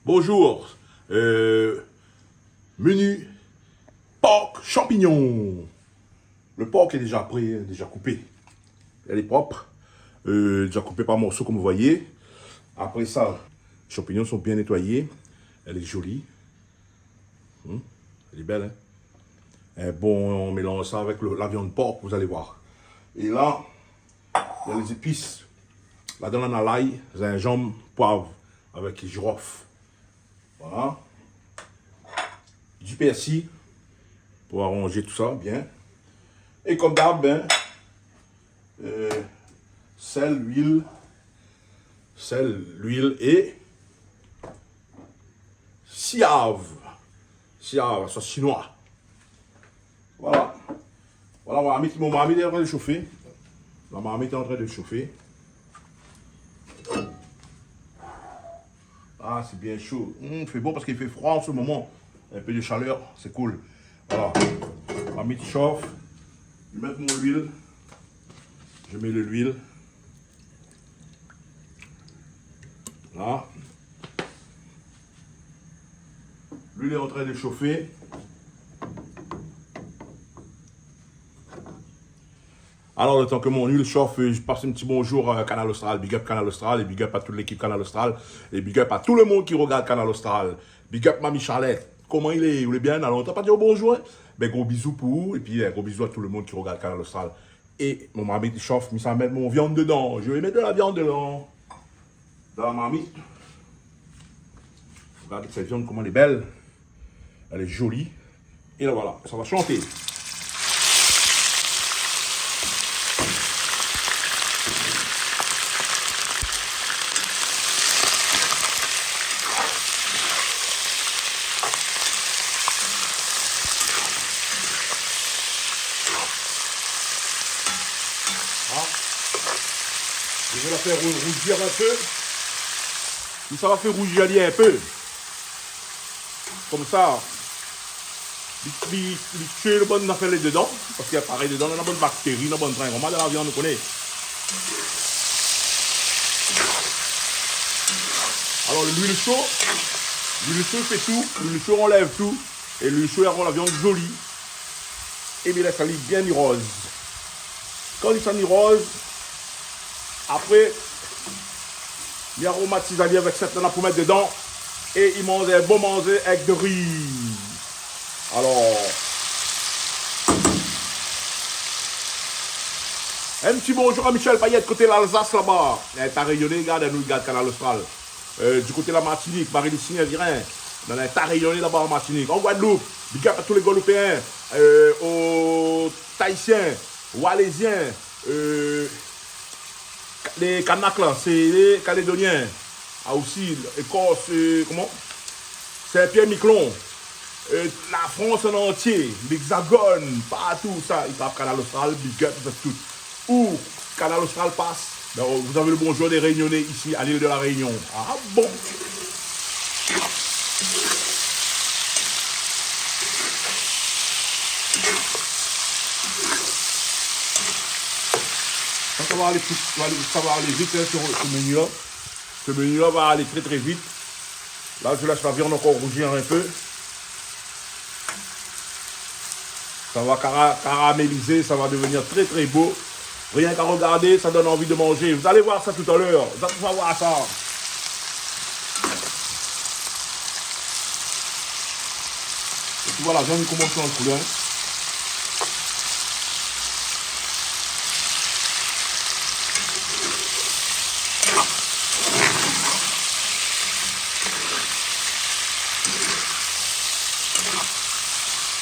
Bonjour. Menu porc champignon. Le porc est déjà prêt, déjà coupé. Elle est propre. Déjà coupée par morceaux comme vous voyez. Après ça, les champignons sont bien nettoyés. Elle est jolie. Elle est belle, hein? Bon, on mélange ça avec la viande de porc, vous allez voir. Et là, il y a les épices. Là-dedans, on a l'ail, gingembre, poivre avec girofle. Voilà. Du persil pour arranger tout ça bien. Et comme d'hab, ben, sel, l'huile et siave. Siave, sauce chinois. Voilà. Voilà, mon marmite est en train de chauffer. La marmite est en train de chauffer. Ah, c'est bien chaud. Il fait bon parce qu'il fait froid en ce moment. Un peu de chaleur, c'est cool. Voilà. La marmite chauffe. Je vais mettre mon huile. Je mets de l'huile. Là. L'huile est en train de chauffer. Alors, le temps que mon huile chauffe, je passe un petit bonjour à Canal Austral. Big up Canal Austral et big up à toute l'équipe Canal Austral. Et big up à tout le monde qui regarde Canal Austral. Big up Mamie Charlotte. Comment il est? Vous êtes bien? Alors, on t'a pas dit bonjour? Ben, gros bisous pour vous. Et puis, gros bisous à tout le monde qui regarde Canal Austral. Et mon marmite chauffe, mais ça va mettre mon viande dedans. Je vais mettre de la viande dedans. Dans la marmite. Regardez cette viande, comment elle est belle. Elle est jolie. Et là, voilà, ça va chanter. Je vais la faire rougir un peu. Et ça va faire rougir un peu. Comme ça. Il tue le bon affaire dedans. Parce qu'il y a pareil dedans, il y a une bonne bactérie, une bonne train. Comment de la viande, on connaît. Alors l'huile chaude fait tout. L'huile chaude enlève tout. Et l'huile chaude rend la viande jolie. Et bien là, ça lit bien du rose. Quand il s'en rose, après, il aromatise bien avec cette là pour mettre dedans. Et il mange un bon manger avec de riz. Alors, un petit bonjour à Michel Payette, côté l'Alsace là-bas. T'as rayonné, regarde, nous regarde Canal Austral. Du côté de la Martinique, Marie-Lucie Virin. T'as rayonné là-bas en Martinique. En Guadeloupe, big up à tous les Guadeloupéens, aux Tahitiens, Walaisiens, les Kanaks là, c'est les Calédoniens. Ah aussi, Écosse, comment? Saint-Pierre-Miquelon. La France en entier, l'Hexagone, partout ça, ils tapent Canal Austral, big up, tout. Où Canal Austral passe, ben, vous avez le bonjour des Réunionnais ici à l'île de la Réunion. Ah bon? Ça va aller, ça va aller vite hein, sur ce menu-là. Ce menu-là va aller très très vite. Là, je laisse la viande encore rougir un peu. Ça va caraméliser, ça va devenir très très beau. Rien qu'à regarder, ça donne envie de manger. Vous allez voir ça tout à l'heure. Vous allez voir ça. Et puis voilà, la viande commence en couleur.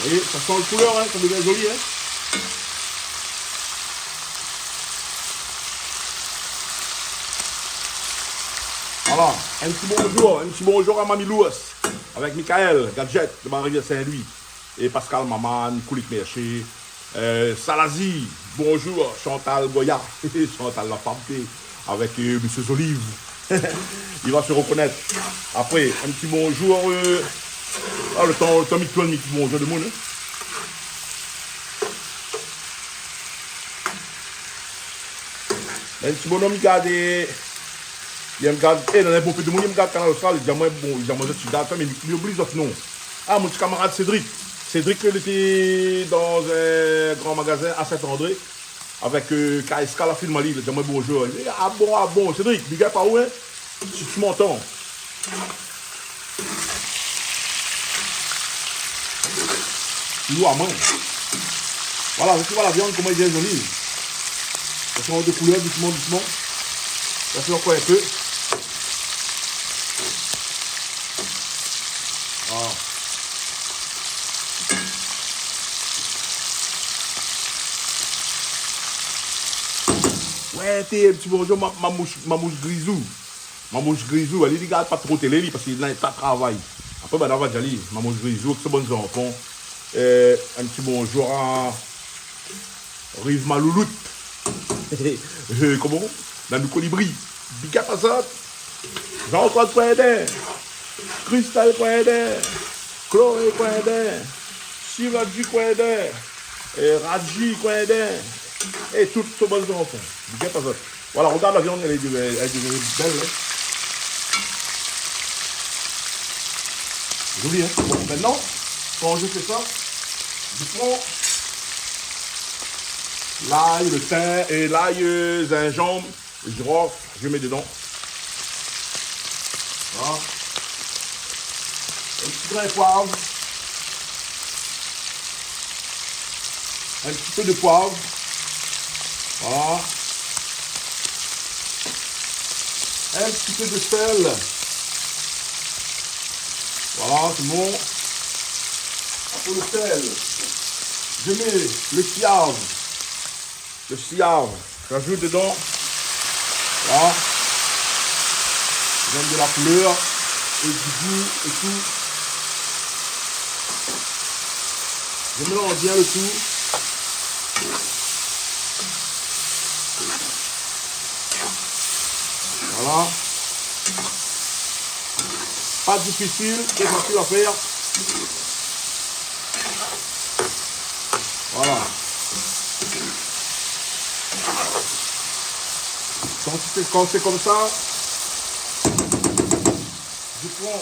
Vous voyez, ça sent le couleur, hein, ça devient joli. Hein. Voilà, un petit bonjour à Mamie Louis, avec Michael, Gadget de ma rivière Saint-Louis, et Pascal Maman, Koulik Merché, Salazi, bonjour, Chantal Goya, Chantal La Fabté, avec Monsieur Zolive, il va se reconnaître. Après, un petit bonjour, le temps micro-ondes, petit bonjour de monde. Hein. Un petit bonhomme, regardez. Il me garde, et dans les bons de monde, il me garde Canal Austral, il dit, moi, bon, il dit, moi, je suis d'accord, mais il oublie d'autres noms. Ah, mon petit camarade Cédric. Cédric, il était dans un grand magasin à Saint-André, avec KSK, la film, il dit, moi, bonjour. Il dit, ah bon, Cédric, big up à où, hein, si tu m'entends. Nous à main. Voilà, tu vois la viande, comment elle est jolie. Ça change de couleur, doucement. Ça fait encore un peu. Ah. Ouais, t'es un petit bonjour, ma mouche grisou. Ma mouche grisou, elle ne regarde pas trop télé parce qu'il n'a pas de travail. Après, ben, on va dire, ma mouche grisou, c'est bon enfant. Un petit bonjour à Rive Malouloute. Comment? Dans le colibri. Big up à ça. Jean-Claude Poindin. Cristal Poindin. Chloé Poindin. Siraji Poindin. Raji Poindin. Et tout ce bon enfant. Big up à ça. Voilà, regarde la viande, elle est belle. Hein? Joli, hein? Bon, maintenant, quand je fais ça, je prends l'ail, le thym et l'ail, gingembre, le girofle, je mets dedans. Voilà. Un petit grain de poivre. Un petit peu de poivre. Voilà. Un petit peu de sel. Voilà, c'est bon. Après le sel, je mets le ciave. Le ciave, j'ajoute dedans. Voilà. Je donne de la couleur et du goût et tout. Je mélange bien le tout. Voilà. Pas difficile, c'est facile à faire. Voilà. Quand c'est comme ça, je prends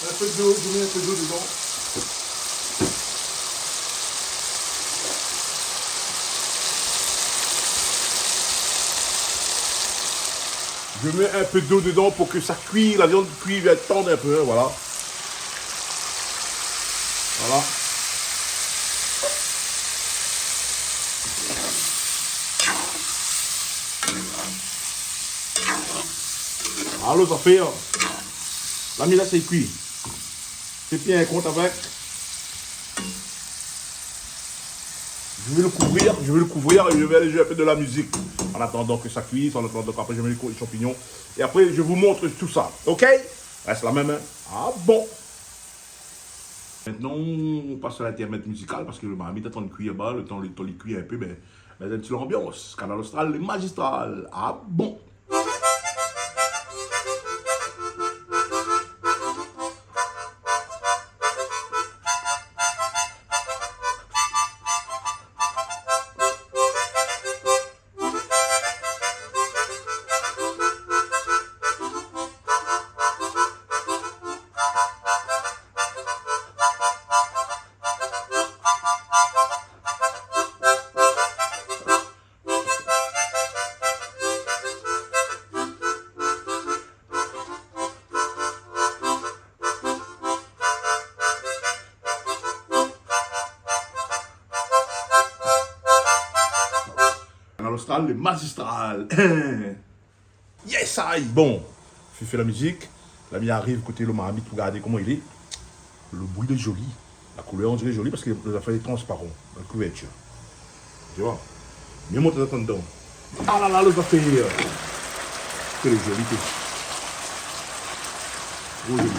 un peu d'eau, je mets un peu d'eau dedans. Je mets un peu d'eau dedans pour que ça cuise, la viande cuise, elle tendre un peu, hein, voilà. Voilà. Alors ça fait, la mise là c'est cuit. C'est bien un compte avec. Je vais le couvrir et je vais aller jouer un peu de la musique. En attendant que ça cuise, en attendant qu'après je mets les champignons. Et après je vous montre tout ça. Ok? Reste la même. Hein? Ah bon? Maintenant, on passe à l'intermède musical parce que le marmite est en train de cuire bas, le temps il cuit un peu, mais un petit l'ambiance. Canal Austral, les magistrales. Ah bon? Canal Austral, les magistrales. Yes, aïe. Bon, je fais la musique. L'ami arrive côté le marmite, regardez comment il est. Le bruit est joli. La couleur, on dirait jolie parce que les affaires sont transparentes. La couverture. Tu vois? Mieux monter dans dedans. Ah là là, le affaire. Que les jolies. Trop joli.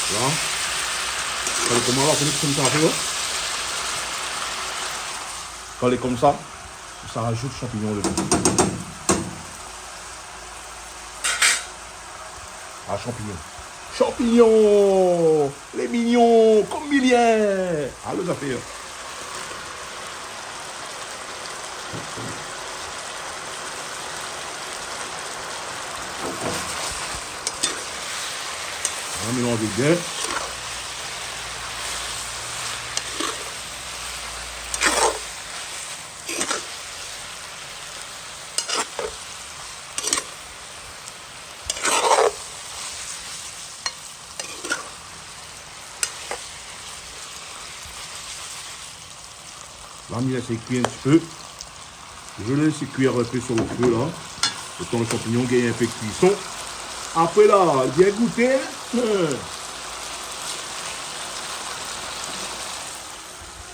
Voilà. Comment on va faire comme ça après? Quand elle est comme ça rajoute champignons dedans. Ah, champignons. champignons, les mignons, comme milliers. Allez, ça fait. On va mélanger bien. Là, je laisse cuire un petit peu. Je laisse cuire un peu sur le feu là. Le temps le champignon gagne un peu de cuisson. Après là, bien goûter.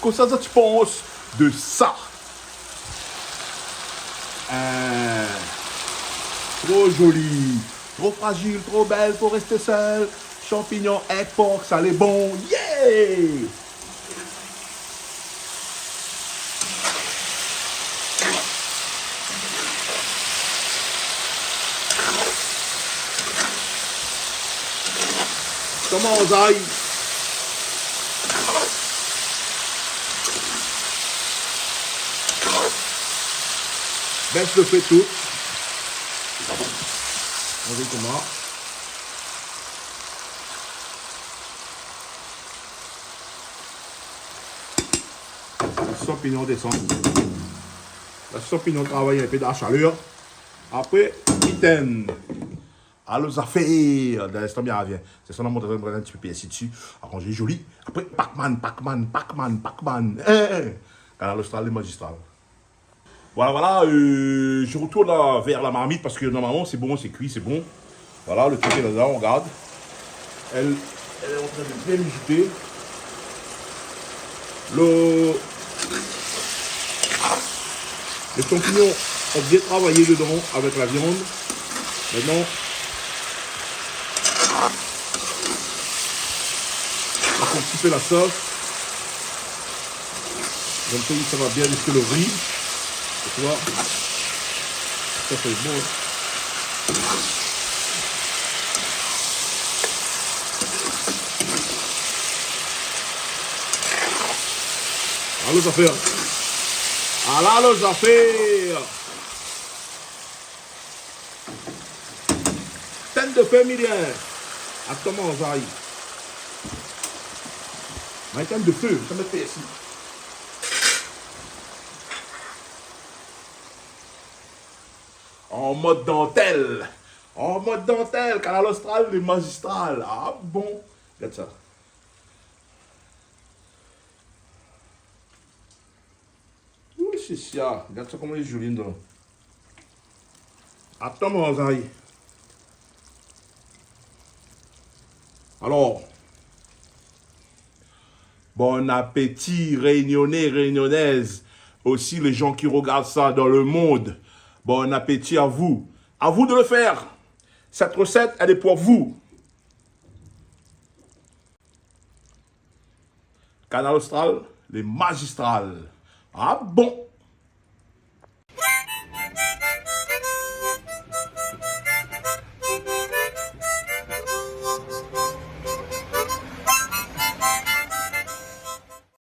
Qu'est-ce que tu penses de ça? Trop joli, trop fragile, trop belle pour rester seule. Champignons et porc, ça l'est bon. Yeah! Comment on aille? Baisse le feu tout. On va comment? Les champignons descendent. Les champignons travaillent un peu dans la chaleur. Après, mitaine. Alors, ça fait. Dans l'instant, bien, vient. C'est ça, on a montré un petit peu ici dessus. Arrangé joli. Après, Pac-Man. Canal Austral, les magistrales. Voilà, je retourne là, vers la marmite parce que normalement c'est bon, c'est cuit, c'est bon. Voilà, le truc est là-dedans, on regarde. Elle est en train de bien mijoter. Les champignons ont bien travaillé dedans avec la viande. Maintenant, on va un petit peu la sauce. Comme ça va bien risquer le riz. Tu vois, ça fait bon. Allô, ça fait. Allô, ça fait. Tête de familier. Attends, on va y. Ma tête de feu, ça me fait ici. En mode dentelle. En mode dentelle. Canal Austral, les magistrales. Ah bon. Regarde ça. Oui, c'est ça. Regarde ça comment il est joli dedans. Attends, mon aïe. Alors. Bon appétit, réunionnais, réunionnaises. Aussi les gens qui regardent ça dans le monde. Bon appétit à vous. À vous de le faire. Cette recette, elle est pour vous. Canal Austral, les magistrales. Ah bon?